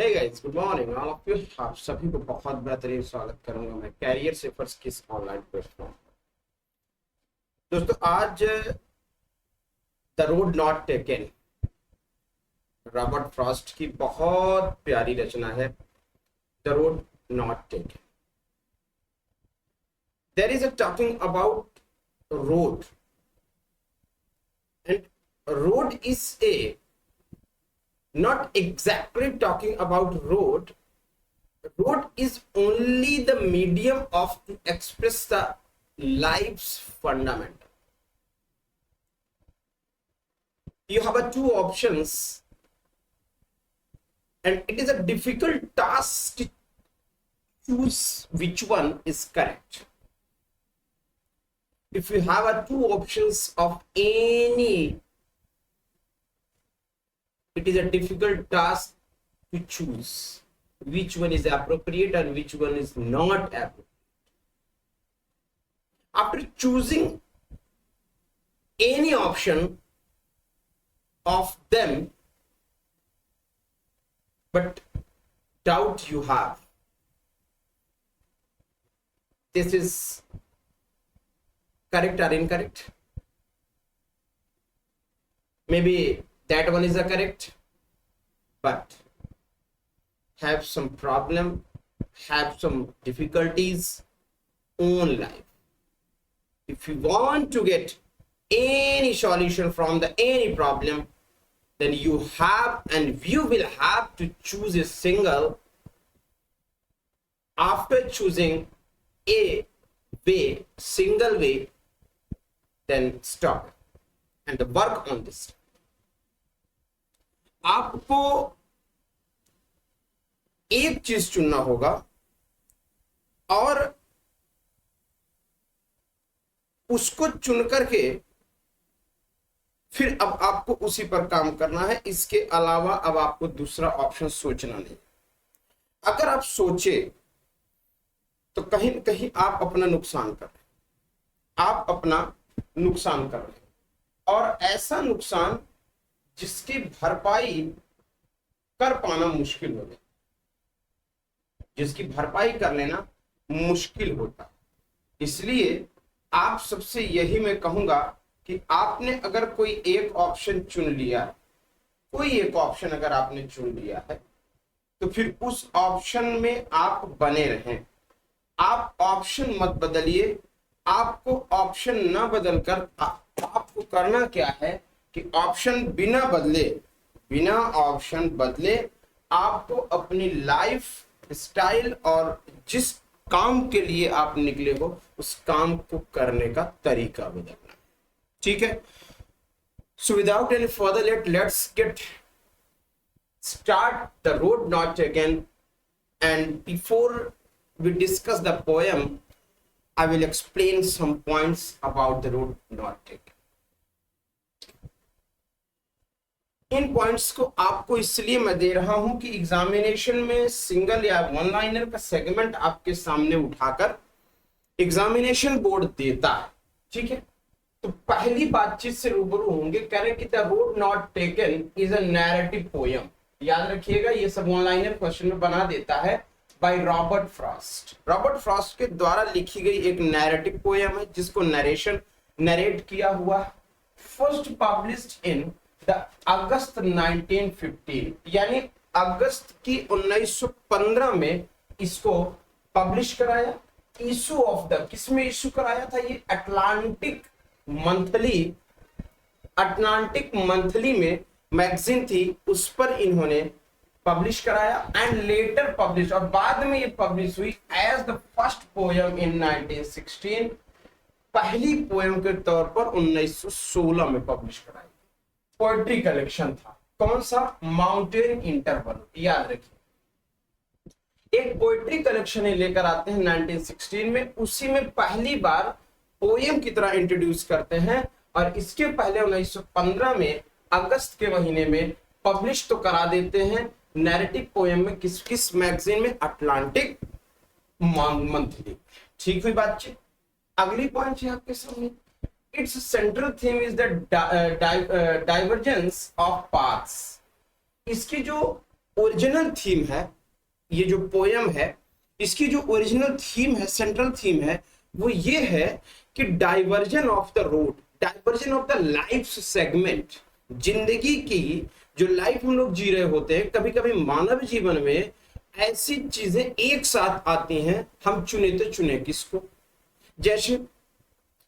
Hey guys, good morning all of you. आप सभी को बहुत बेहतरीन स्वागत करूंगा मैं कैरियर सेफर्स की इस ऑनलाइन प्लेटफॉर्म। दोस्तों, आज the road not taken, Robert Frost की बहुत प्यारी रचना है। The road not taken. There is a talking about road, and road is a not exactly talking about road. Road is only the medium of to express the life's fundamental. You have a two options, and it is a difficult task to choose which one is correct. If you have a two options of any, it is a difficult task to choose which one is appropriate and which one is not appropriate. After choosing any option of them, but doubt you have, this is correct or incorrect, maybe that one is a correct, but have some problem, have some difficulties own life. If you want to get any solution from the any problem, then you have and you will have to choose a single. After choosing a way, single way, then stop and work on this. आपको एक चीज चुनना होगा और उसको चुन करके फिर अब आपको उसी पर काम करना है। इसके अलावा अब आपको दूसरा ऑप्शन सोचना नहीं। अगर आप सोचे तो कहीं न कहीं आप अपना नुकसान कर रहे हैं, आप अपना नुकसान कर रहे हैं, और ऐसा नुकसान जिसकी भरपाई कर पाना मुश्किल हो जाए, जिसकी भरपाई कर लेना मुश्किल होता। इसलिए आप सबसे यही मैं कहूंगा कि आपने अगर कोई एक ऑप्शन चुन लिया, कोई एक ऑप्शन अगर आपने चुन लिया है, तो फिर उस ऑप्शन में आप बने रहें। आप ऑप्शन मत बदलिए। आपको ऑप्शन ना बदलकर आपको करना क्या है कि ऑप्शन बिना बदले, बिना ऑप्शन बदले आपको अपनी लाइफ स्टाइल और जिस काम के लिए आप निकले हो उस काम को करने का तरीका बदलना। ठीक है? So without any further let's get start the road not taken, and before we discuss the poem, I will explain some points about the road not taken. In points को आपको इसलिए मैं दे रहा हूं कि एग्जामिनेशन में सिंगल या one liner का सेगमेंट आपके सामने उठाकर एग्जामिनेशन बोर्ड देता है। ठीक है? तो पहली बातचीत से रूबरू होंगे, कह रहे कि the road not taken is a narrative poem. याद रखिएगा, ये सब वन लाइनर क्वेश्चन में बना देता है by Robert Frost. Robert Frost के द्वारा लिखी गई एक नैरेटिव पोयम है जिसको नरेट किया हुआ, फर्स्ट पब्लिश्ड इन द अगस्त 1915, यानी अगस्त की 1915 में इसको पब्लिश कराया। इशू ऑफ द, किसमें इशू कराया था? ये अटलांटिक मंथली में मैगजीन थी, उस पर इन्होंने पब्लिश कराया एंड लेटर पब्लिश, और बाद में ये पब्लिश हुई as the first poem in 1916, पहली पोयम के तौर पर 1916 में पब्लिश कराई। पोएट्री कलेक्शन था, कौन सा? Mountain interval. याद रखिए, एक पोएट्री कलेक्शन ही लेकर आते हैं 1916 में, उसी में पहली बार पोयम की तरह इंट्रोड्यूस करते हैं, और इसके पहले 1915 में अगस्त के महीने में पब्लिश तो करा देते हैं नैरेटिव पोयम में। किस मैगजीन में? Atlantic monthly. ठीक हुई बातचीत? अगली पॉइंट है आपके सामने, it's central theme is the divergence of paths. इसकी जो ओरिजिनल थीम है, ये जो पोयम है इसकी जो ओरिजिनल थीम है, सेंट्रल थीम है, वो ये है कि diversion of the road, diversion of the life segment, जिंदगी की जो लाइफ हम लोग जी रहे होते हैं, कभी कभी मानव जीवन में ऐसी चीजें एक साथ आती हैं, हम चुने तो चुने किसको। जैसे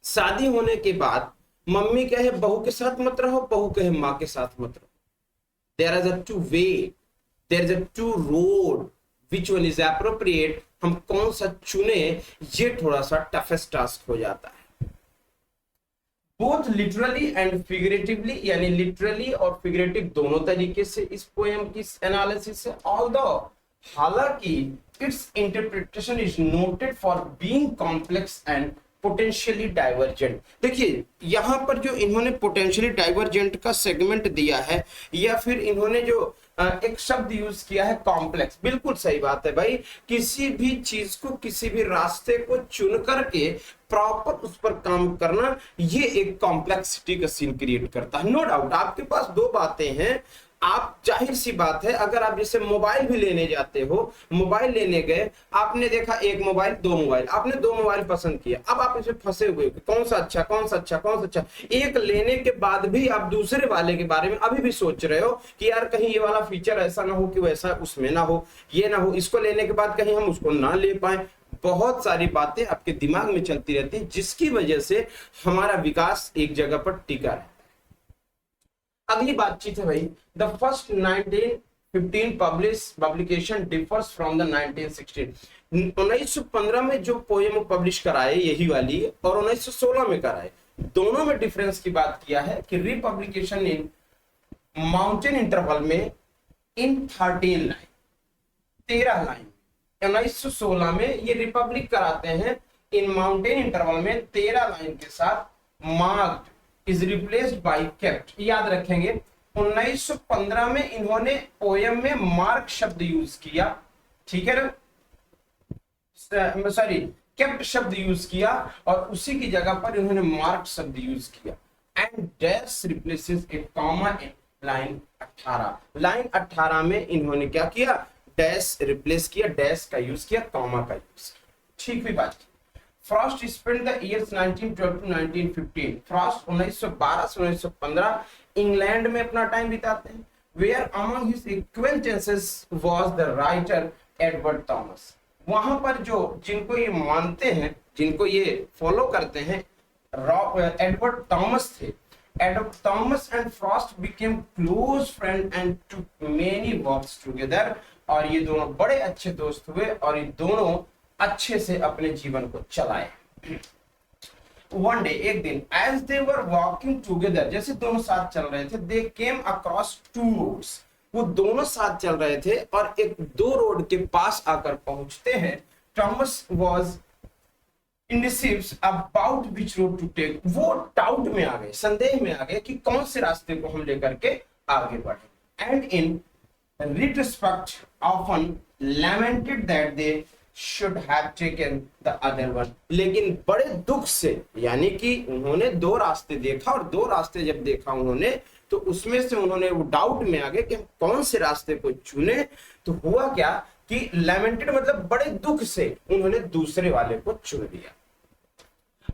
शादी होने के बाद मम्मी कहे बहू के साथ मत रहो, बहू कहे माँ के साथ मत रहो, there is a two way, there is a two road, which one is appropriate, हम कौन सा चुने, ये थोड़ा सा टफेस्ट टास्क हो जाता है। बोथ लिटरली एंड फिगरेटिवली, यानी लिटरली और फिगरेटिव दोनों तरीके से इस पोएम की एनालिसिस है। ऑल्दो, हालांकि it's interpretation is noted for being complex and potentially divergent. देखिए यहां पर जो इन्होंने पोटेंशियली डाइवर्जेंट का सेगमेंट दिया है, या फिर इन्होंने जो एक शब्द यूज किया है कॉम्प्लेक्स, बिल्कुल सही बात है भाई। किसी भी चीज को, किसी भी रास्ते को चुन करके प्रॉपर उस पर काम करना, ये एक कॉम्प्लेक्सिटी का सीन क्रिएट करता है। नो डाउट आपके पास दो बातें हैं, आप जाहिर सी बात है अगर आप जैसे मोबाइल भी लेने जाते हो, मोबाइल लेने गए, आपने देखा एक मोबाइल, दो मोबाइल, आपने दो मोबाइल पसंद किया, अब आप इसमें फंसे हुए हो कौन सा अच्छा, कौन सा अच्छा, कौन सा अच्छा। एक लेने के बाद भी आप दूसरे वाले के बारे में अभी भी सोच रहे हो कि यार कहीं ये वाला फीचर ऐसा ना हो कि वैसा उसमें ना हो, ये ना हो, इसको लेने के बाद कहीं हम उसको ना ले पाए। बहुत सारी बातें आपके दिमाग में चलती रहती है, जिसकी वजह से हमारा विकास एक जगह पर टिका है। अगली बातचीत है भाई, the first 1915 publication differs from the 1916। 1915 में जो पोएम पब्लिश कराए यही वाली, और 1916 में कराए, दोनों में डिफरेंस की बात किया है कि रिपब्लिकेशन इन माउंटेन इंटरवल में इन 13 लाइन, 13 लाइन, 1916 में ये रिपब्लिक कराते हैं इन माउंटेन इंटरवल में 13 लाइन के साथ, marked is replaced by kept. याद रखेंगे 1915 में इन्होंने पोएम में मार्क शब्द यूज किया, ठीक है ना, सॉरी केप्ट शब्द यूज किया, और उसी की जगह पर इन्होंने मार्क शब्द यूज किया। And dash replaces a comma in line 18। Line 18 में इन्होंने क्या किया, डैश रिप्लेस किया, डैश का यूज किया, कॉमा का यूज किया। ठीक हुई बात। Frost spend the years 1912 to 1915। Frost 1912 से 1915 इंग्लैंड में अपना टाइम बिताते हैं। Where among his acquaintances was the writer Edward Thomas. वहां पर जो जिनको ये मानते हैं, जिनको ये फॉलो करते हैं, एडवर्ड थॉमस थे। Edward Thomas and Frost became close friend and took many walks together. और ये दोनों बड़े अच्छे दोस्त हुए और ये दोनों अच्छे से अपने जीवन को चलाए। वन डे, एक दिन, as they were walking together, जैसे दोनों साथ चल रहे थे, they came across two roads. वो दोनों साथ चल रहे थे और एक दो रोड के पास आकर पहुंचते हैं। Thomas was indecisive about which road to take. वो डाउट में आ गए, संदेह में आ गए कि कौन से रास्ते को हम लेकर के आगे बढ़े। And in retrospect often lamented that they should have taken the other one। लेकिन बड़े दुख से, यानी कि उन्होंने दो रास्ते देखा, और दो रास्ते जब देखा उन्होंने, तो उसमें से उन्होंने वो डाउट में आ गए कि हम कौन से रास्ते को चुने। तो हुआ क्या कि लैमेंटेड मतलब बड़े दुख से उन्होंने दूसरे वाले को चुन लिया।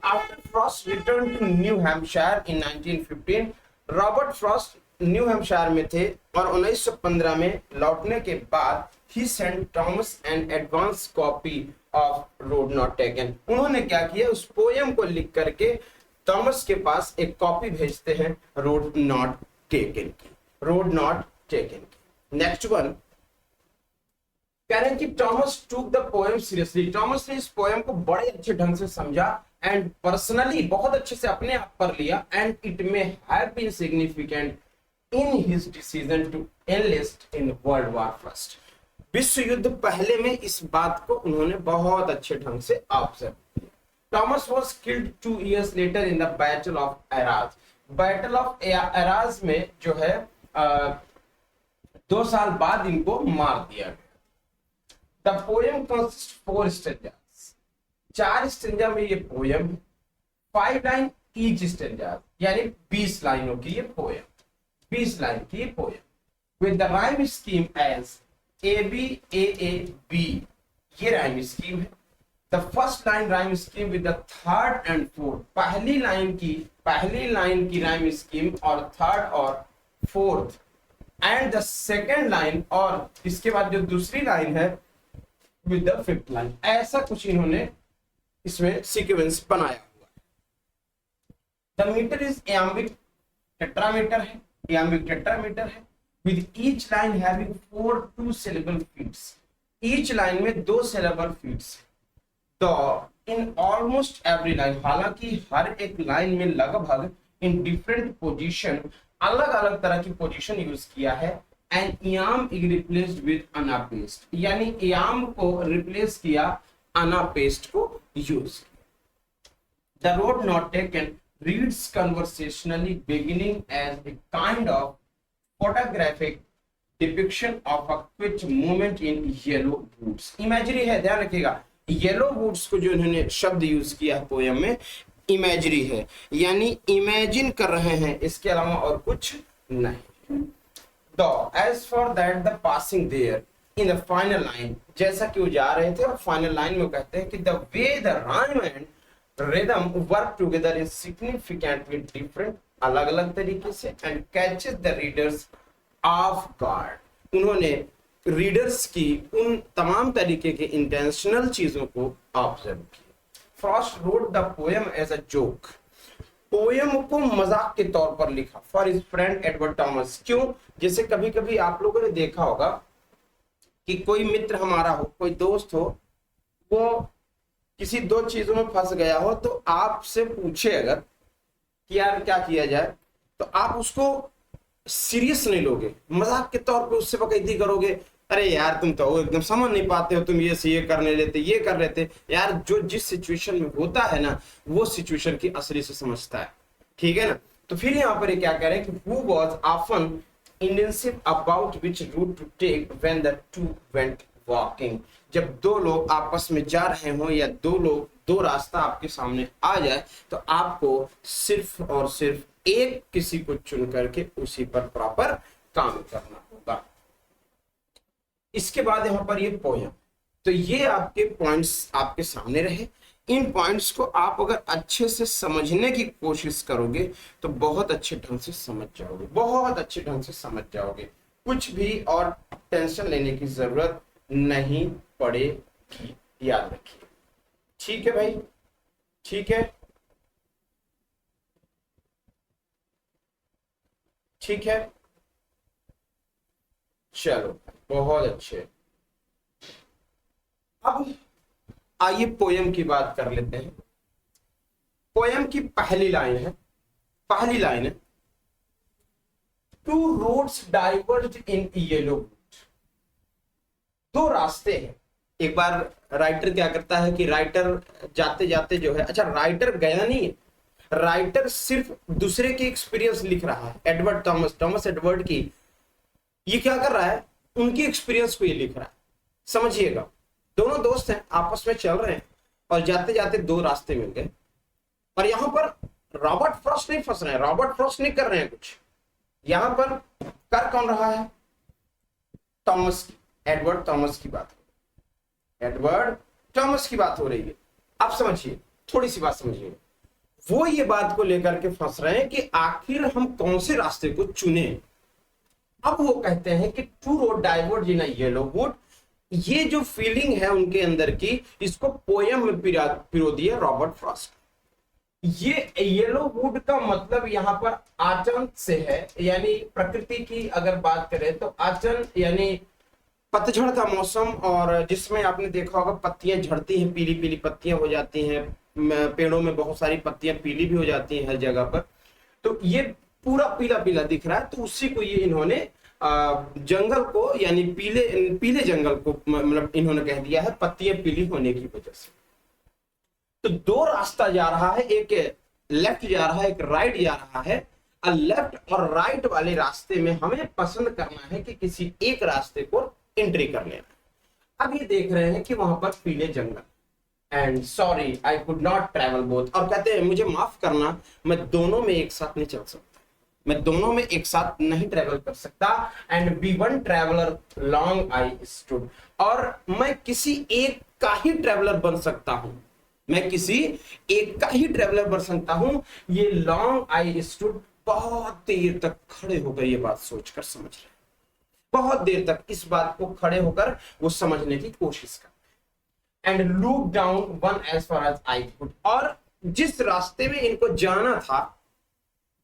After Frost return to New Hampshire in 1915, Robert Frost New Hampshire में थे और 1915 में लौटने के बाद he sent Thomas an advance copy of Road Not Taken। उन्होंने क्या किया, उस पोयम को लिख करके थॉमस के पास एक कॉपी भेजते हैं रोड नॉट टेकन की, रोड नॉट टेकन की। नेक्स्ट वन कह रहे हैं कि Thomas took the poem seriously. Thomas ने इस पोएम को बड़े अच्छे ढंग से समझा एंड पर्सनली बहुत अच्छे से अपने आप पर लिया, and it may have been significant in his decision to enlist in world war first. विश्व युद्ध पहले में इस बात को उन्होंने बहुत अच्छे ढंग से ऑब्जर्व किया। Thomas was killed 2 years later in the battle of eras. Battle of eras में जो है 2 साल बाद इनको मार दिया गया। The poem consist 4 stanzas. 4 stanza में ये पोएम, 5 लाइन ईच स्टेंजा, यानी 20 लाइनों की ये पोएम, 20 लाइन की ये poem. with the rhyme scheme as AB AA B, ये rhyme scheme है। The first line rhyme scheme with the third and fourth, पहली लाइन की rhyme scheme और थर्ड और fourth, and the second line और इसके बाद जो दूसरी लाइन है विद द फिफ्थ लाइन, ऐसा कुछ इन्होंने इसमें सीक्वेंस बनाया हुआ है। The metre is iambic tetrameter है, iambic टेट्रामीटर है with each line having 4 2-syllable feats, each line में 2 syllable feats। तो in almost every line, हालांकि हर एक लाइन में लगभग in different position, अलग अलग तरह की पोजीशन यूज किया है। And iamb is replaced with anapest, यानी इयाम को रिप्लेस किया अनापेस्ट को यूज किया। The road not taken reads conversationally beginning as a kind of photographic depiction of a quick movement in yellow boots. Imagery है, ध्यान रखिएगा, yellow boots को जो इन्होंने शब्द यूज किया है पोयम में, इमेजरी है, यानी इमेजिन कर रहे हैं, इसके अलावा और कुछ नहीं। तो as for that the passing there in the final line, जैसा कि वो जा रहे थे और फाइनल लाइन में कहते हैं कि the way the rhyme and rhythm work together is significantly different, अलग अलग तरीके से, and catches the readers of guard. उन्होंने रीडर्स की उन तमाम तरीके के इंटेंशनल चीजों को ऑब्जर्व किया। Frost wrote the poem as a joke, poem को मजाक के तौर पर लिखा for his friend Edward Thomas. क्यों? जैसे कभी कभी आप लोगों ने देखा होगा कि कोई मित्र हमारा हो, कोई दोस्त हो, वो किसी दो चीजों में फंस गया हो, तो आपसे पूछे अगर कि यार क्या किया जाए, तो आप उसको सीरियस नहीं लोगे, मजाक के तौर पे उससे बकैती करोगे, अरे यार तुम तो एकदम समझ नहीं पाते हो, तुम ये से ये करने लेते, ये कर लेते। यार जो जिस सिचुएशन में होता है ना, वो सिचुएशन की असली से समझता है, ठीक है ना। तो फिर यहाँ पर क्या कह रहे हैं कि who was often indecisive about which route to take when the two went walking। जब दो लोग आपस में जा रहे हो या दो रास्ता आपके सामने आ जाए, तो आपको सिर्फ और सिर्फ एक किसी को चुन करके उसी पर प्रॉपर काम करना होगा। इसके बाद यहाँ पर ये पोयम, तो ये आपके पॉइंट्स आपके सामने रहे। इन पॉइंट्स को आप अगर अच्छे से समझने की कोशिश करोगे तो बहुत अच्छे ढंग से समझ जाओगे, बहुत अच्छे ढंग से समझ जाओगे, कुछ भी और टेंशन लेने की जरूरत नहीं पड़ेगी, याद रखिए। ठीक है भाई, ठीक है, ठीक है, चलो बहुत अच्छे। अब आइए पोयम की बात कर लेते हैं। पोयम की पहली लाइन है, two roads diverged in yellow boot. दो रास्ते हैं। एक बार राइटर क्या करता है कि राइटर जाते जाते जो है, अच्छा राइटर गया नहीं है, राइटर सिर्फ दूसरे की एक्सपीरियंस लिख रहा है। एडवर्ड थॉमस एडवर्ड की, ये क्या कर रहा है, उनकी एक्सपीरियंस को ये लिख रहा है। समझिएगा, दोनों दोस्त हैं, आपस में चल रहे हैं और जाते जाते दो रास्ते मिल गए, और यहां पर रॉबर्ट फ्रॉस्ट नहीं फंस रहे हैं, रॉबर्ट फ्रॉस्ट नहीं कर रहे हैं कुछ, यहां पर कर कौन रहा है, एडवर्ड थॉमस की बात, एडवर्ड थॉमस की बात हो रही है। आप समझिए, थोड़ी सी बात समझिए, वो ये बात को लेकर के फंस रहे हैं कि आखिर हम कौन से रास्ते को चुने। अब वो कहते हैं कि two road diverge in yellow wood, ये जो फीलिंग है उनके अंदर की, इसको पोयम में पिरो दिया रॉबर्ट फ्रॉस्ट। ये येलो वुड का मतलब यहाँ पर आचन से है, यानी प्रकृति की अगर बात करें तो आचन यानी पतझड़ का मौसम, और जिसमें आपने देखा होगा पत्तियां झड़ती हैं, पीली पीली पत्तियां हो जाती हैं, पेड़ों में बहुत सारी पत्तियां पीली भी हो जाती हैं हर जगह पर, तो ये पूरा पीला पीला दिख रहा है, तो उसी को ये इन्होंने जंगल को यानी पीले जंगल को मतलब इन्होंने कह दिया है पत्तियां पीली होने की वजह से। तो दो रास्ता जा रहा है, एक लेफ्ट जा रहा है, एक राइट जा रहा है। लेफ्ट और राइट वाले रास्ते में हमें पसंद करना है कि किसी एक रास्ते को एंट्री कर लेना। अब ये देख रहे हैं कि वहां पर पीले जंगल, and sorry I could not travel both, और कहते हैं मुझे माफ करना, मैं दोनों में एक साथ नहीं चल सकता, मैं दोनों में एक साथ नहीं ट्रेवल कर सकता। And be one traveller long I stood, और मैं किसी एक का ही ट्रेवलर बन सकता हूं, मैं किसी एक का ही ट्रेवलर बन सकता हूं। ये लॉन्ग आई स्टूड बहुत देर तक खड़े होकर ये बात सोचकर समझ रहे, बहुत देर तक इस बात को खड़े होकर वो समझने की कोशिश कर। And look down one as far as I could, और जिस रास्ते में इनको जाना था,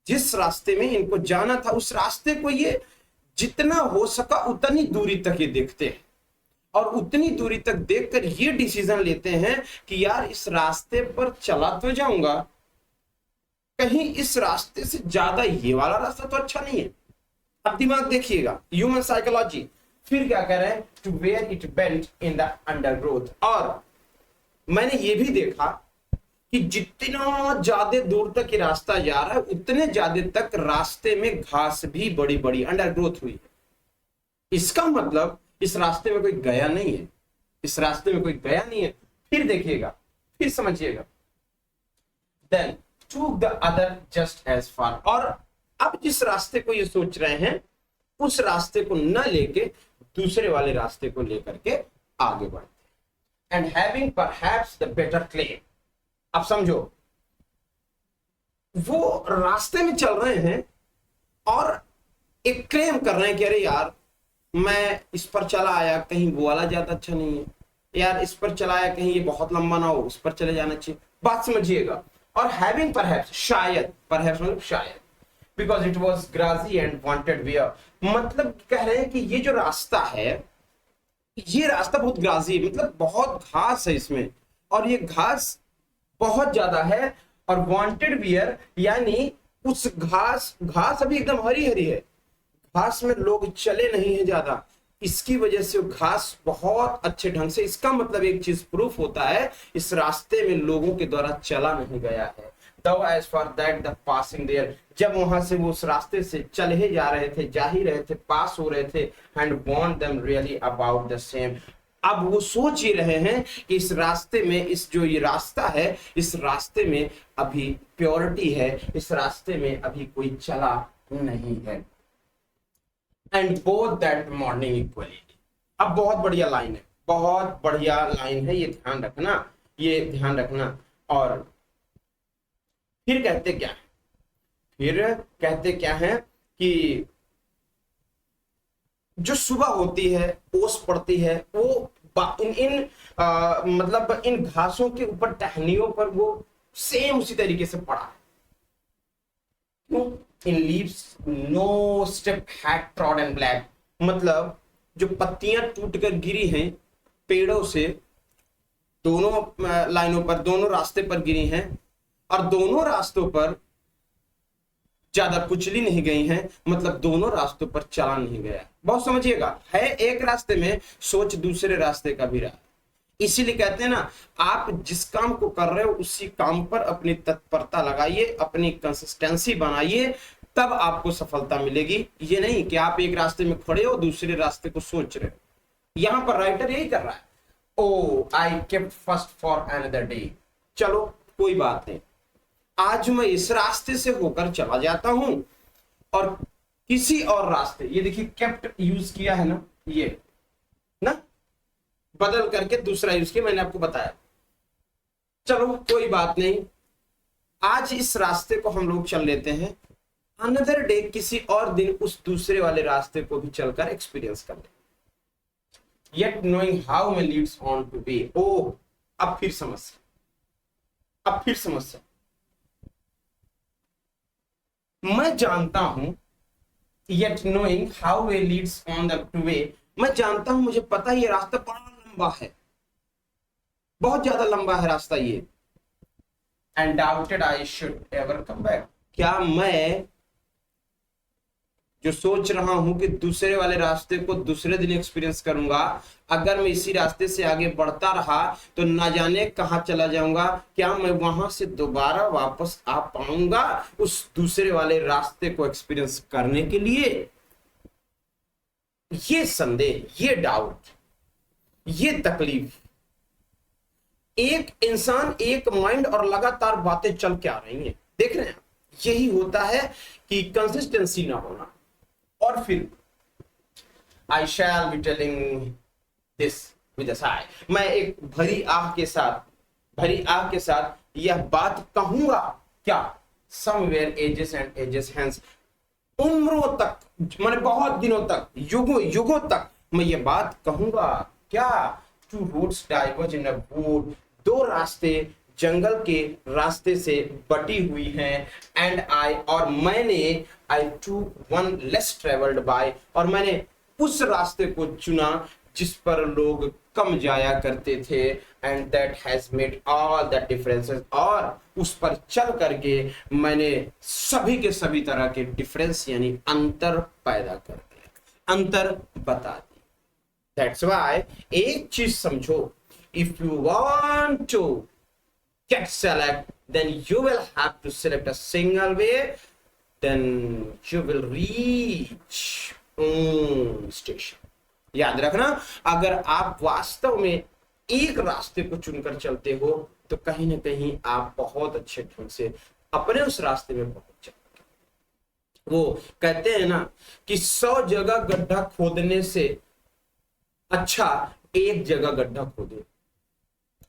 जिस रास्ते में इनको जाना था, उस रास्ते को ये जितना हो सका उतनी दूरी तक ये देखते हैं, और उतनी दूरी तक देखकर ये डिसीजन लेते हैं कि यार इस रास्ते पर चला तो जाऊंगा, कहीं इस रास्ते से ज्यादा ये वाला रास्ता तो अच्छा नहीं है। अब दिमाग देखिएगा, ह्यूमन साइकोलॉजी। फिर क्या कह रहे हैं, to where it bent in the undergrowth, और मैंने ये भी देखा कि जितना ज्यादा दूर तक ये रास्ता जा रहा है उतने ज्यादा तक रास्ते में घास भी बड़ी बड़ी अंडरग्रोथ हुई है। इसका मतलब इस रास्ते में कोई गया नहीं है, इस रास्ते में कोई गया नहीं है। फिर देखिएगा, फिर समझिएगा, then took the other just as far, और अब जिस रास्ते को ये सोच रहे हैं उस रास्ते को न लेके दूसरे वाले रास्ते को लेकर के आगे बढ़ते हैं। And having perhaps the better claim, अब समझो, वो रास्ते में चल रहे हैं और एक क्लेम कर रहे हैं कि अरे यार मैं इस पर चला आया, कहीं वो वाला ज्यादा अच्छा नहीं है, यार इस पर चला आया, कहीं ये बहुत लंबा ना हो, उस पर चले जाना चाहिए। बात समझिएगा। और हैविंग परहैप्स, शायद, परहैप्स मतलब शायद, because it was grassy and wanted wear, मतलब कह रहे हैं कि ये जो रास्ता है, ये रास्ता बहुत ग्रासी, मतलब बहुत घास है इसमें, और ये घास बहुत ज्यादा है, और वांटेड वियर यानी उस घास अभी एकदम हरी हरी है, घास में लोग चले नहीं है ज्यादा, इसकी वजह से घास बहुत अच्छे ढंग से, इसका मतलब एक चीज प्रूफ होता है इस रास्ते में लोगों के द्वारा चला नहीं गया है। Though as for that the passing there, जब वहां से वो उस रास्ते से चल ही जा रहे थे, जा ही रहे थे, पास हो रहे थे, and warned them really about the same, अब वो सोच ही रहे हैं कि इस रास्ते में, इस जो ये रास्ता है, इस रास्ते में अभी प्योरिटी है, इस रास्ते में अभी कोई चला नहीं है। And both that morning equality, अब बहुत बढ़िया लाइन है, बहुत बढ़िया लाइन है, ये ध्यान रखना, ये ध्यान रखना। और फिर कहते क्या है, फिर कहते क्या है कि जो सुबह होती है, ओस पड़ती है, वो मतलब इन घासों के ऊपर, टहनियों पर वो सेम उसी तरीके से पड़ा है। क्यों? In leaves no step had trodden black, मतलब जो पत्तियां टूटकर गिरी हैं पेड़ों से, दोनों लाइनों पर, दोनों रास्ते पर गिरी हैं, और दोनों रास्तों पर ज्यादा कुचली नहीं गई हैं, मतलब दोनों रास्तों पर चला नहीं गया। बहुत समझिएगा, है एक रास्ते में, सोच दूसरे रास्ते का भी रहा। इसीलिए कहते हैं ना, आप जिस काम को कर रहे हो उसी काम पर अपनी तत्परता लगाइए, अपनी कंसिस्टेंसी बनाइए, तब आपको सफलता मिलेगी। ये नहीं कि आप एक रास्ते में खड़े हो, दूसरे रास्ते को सोच रहे हो। यहां पर राइटर यही कर रहा है, oh I kept first for another day, चलो कोई बात नहीं, आज मैं इस रास्ते से होकर चला जाता हूं और किसी और रास्ते, ये देखिए केप्ट यूज किया है ना, ये ना बदल करके दूसरा यूज किया, मैंने आपको बताया। चलो कोई बात नहीं, आज इस रास्ते को हम लोग चल लेते हैं, अनदर डे किसी और दिन उस दूसरे वाले रास्ते को भी चलकर एक्सपीरियंस कर ले। Yet knowing how may leads on to be, ओ अब फिर समस्या, अब फिर समस्या। मैं जानता हूं, yet knowing how way leads on the to way, मैं जानता हूं, मुझे पता है ये रास्ता बड़ा लंबा है, बहुत ज्यादा लंबा है रास्ता ये। And doubted I should ever come back, क्या मैं जो सोच रहा हूं कि दूसरे वाले रास्ते को दूसरे दिन एक्सपीरियंस करूंगा, अगर मैं इसी रास्ते से आगे बढ़ता रहा तो ना जाने कहां चला जाऊंगा, क्या मैं वहां से दोबारा वापस आ पाऊंगा उस दूसरे वाले रास्ते को एक्सपीरियंस करने के लिए? ये संदेह, ये डाउट, ये तकलीफ, एक इंसान, एक माइंड और लगातार बातें चल के आ रही हैं, देख रहे हैं, यही होता है कि कंसिस्टेंसी ना होना। और फिर I shall be telling this with a sigh, मैं एक भरी आह के साथ यह बात कहूंगा क्या, somewhere ages and ages hence, उम्रों तक, माने बहुत दिनों तक, युगों तक मैं ये बात कहूंगा क्या, two roads diverge in a wood, दो रास्ते जंगल के रास्ते से बटी हुई हैं, एंड आई, और मैंने, I took one less travelled by, और मैंने उस रास्ते को चुना जिस पर लोग कम जाया करते थे, and that has made all the differences, और उस पर चल करके मैंने सभी के सभी तरह के डिफरेंस यानी अंतर पैदा कर दिए, अंतर बता दी। दैट्स व्हाई एक चीज समझो, if you want to get select, then you will have to select a single way, then you will reach station। याद रखना, अगर आप वास्तव में एक रास्ते को चुनकर चलते हो तो कहीं ना कहीं आप बहुत अच्छे ढंग से अपने उस रास्ते में पहुंच जाओगे। वो कहते हैं ना कि 100 जगह गड्ढा खोदने से अच्छा एक जगह गड्ढा खोदे।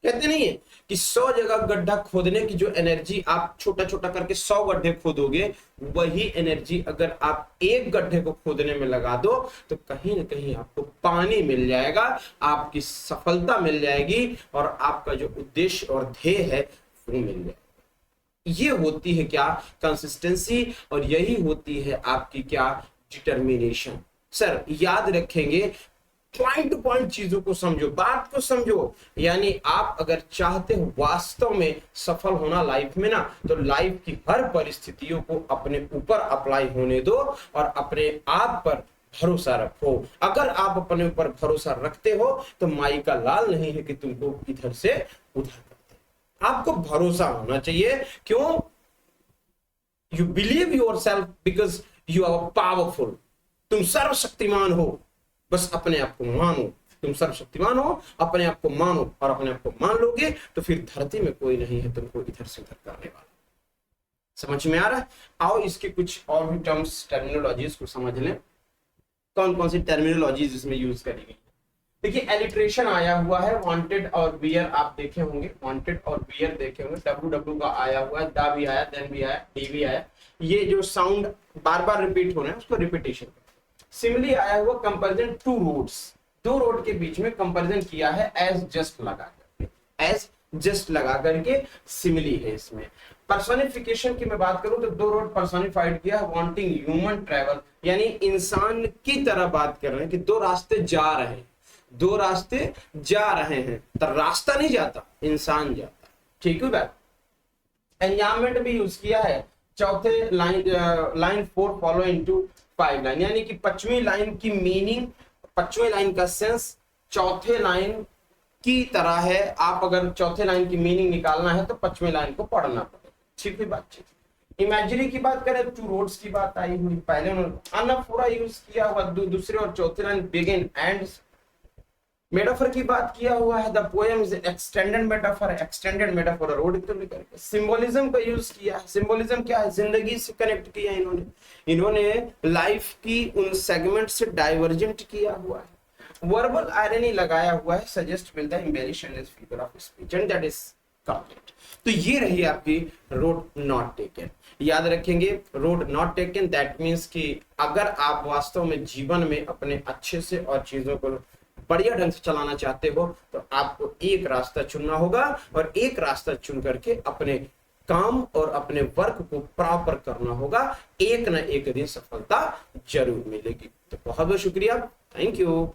कहते नहीं है कि 100 जगह गड्ढा खोदने की जो एनर्जी आप छोटा छोटा करके 100 गड्ढे खोदोगे, वही एनर्जी अगर आप एक गड्ढे को खोदने में लगा दो तो कहीं ना कहीं आपको पानी मिल जाएगा, आपकी सफलता मिल जाएगी, और आपका जो उद्देश्य और ध्येय है वो मिल जाएगा। ये होती है क्या, कंसिस्टेंसी, और यही होती है आपकी क्या, डिटर्मिनेशन। सर याद रखेंगे, पॉइंट टू पॉइंट चीजों को समझो, बात को समझो, यानी आप अगर चाहते हो वास्तव में सफल होना लाइफ में ना, तो लाइफ की हर परिस्थितियों को अपने ऊपर अप्लाई होने दो और अपने आप पर भरोसा रखो। अगर आप अपने ऊपर भरोसा रखते हो तो माई का लाल नहीं है कि तुमको इधर से उधर करते, आपको भरोसा होना चाहिए। क्यों? You believe yourself because you are powerful, तुम सर्वशक्तिमान हो, बस अपने आप को मानो, तुम सर्वशक्तिमान हो, अपने आप को मानो, और अपने आप को मान लोगे तो फिर धरती में कोई नहीं है तुमको इधर से उधर करने वाला। समझ में आ रहा है? आओ इसके कुछ और भी टर्म्स, टर्मिनोलॉजीज को समझ लें। कौन कौन सी टर्मिनोलॉजीज इसमें यूज करी गई। देखिए एलिट्रेशन आया हुआ है, वांटेड और बियर आप देखे होंगे, वांटेड और बियर देखे होंगे, डब्ल्यू का आया हुआ है, दा भी आया, देन भी आया, डी भी आया। ये जो साउंड बार बार रिपीट हो रहे हैं उसको रिपीटेशन। सिमिली आया हुआ कंपैरिजन टू रोड्स, दो रोड के बीच में कंपैरिजन किया है एज जस्ट लगा करके, एज जस्ट लगा करके सिमिली है इसमें। पर्सोनिफिकेशन की मैं बात करूं तो दो रोड पर्सोनिफाइड किया है, वांटिंग ह्यूमन ट्रैवल, यानी इंसान की तरह बात कर रहे हैं कि दो रास्ते जा रहे हैं, दो रास्ते जा रहे हैं, तो रास्ता नहीं जाता, इंसान जाता। ठीक है बात। एनजाममेंट भी यूज किया है, चौथे लाइन 4 फॉलो इनटू 5 लाइन, यानी कि 5वीं लाइन की मीनिंग, 5वीं लाइन का सेंस चौथे लाइन की तरह है। आप अगर चौथे लाइन की मीनिंग निकालना है तो 5वीं लाइन को पढ़ना पड़ेगा। ठीक है बातचीत। इमेजरी की बात करें, टू रोड्स की बात आई हुई, पहले उन्होंने अनफोरा यूज किया हुआ, दूसरे और चौथे लाइन बिगिन एंड। मेटाफर की बात किया हुआ है, the poem is extended metaphor road को लेकर के। सिंबोलिज्म का यूज किया है, सिंबोलिज्म क्या है, जिंदगी से कनेक्ट किया इन्होंने लाइफ की उन सेगमेंट से डाइवर्जेंट किया हुआ है। वर्बल आयरनी लगाया हुआ है, suggest with the embellish and figure of speech, and that is complete. तो ये रही आपकी रोड नॉट टेकन। याद रखेंगे, road not taken that means कि अगर आप वास्तव में जीवन में अपने अच्छे से और चीजों को बढ़िया ढंग से चलाना चाहते हो तो आपको एक रास्ता चुनना होगा, और एक रास्ता चुन करके अपने काम और अपने वर्क को प्रॉपर करना होगा। एक ना एक दिन सफलता जरूर मिलेगी। तो बहुत बहुत शुक्रिया, थैंक यू।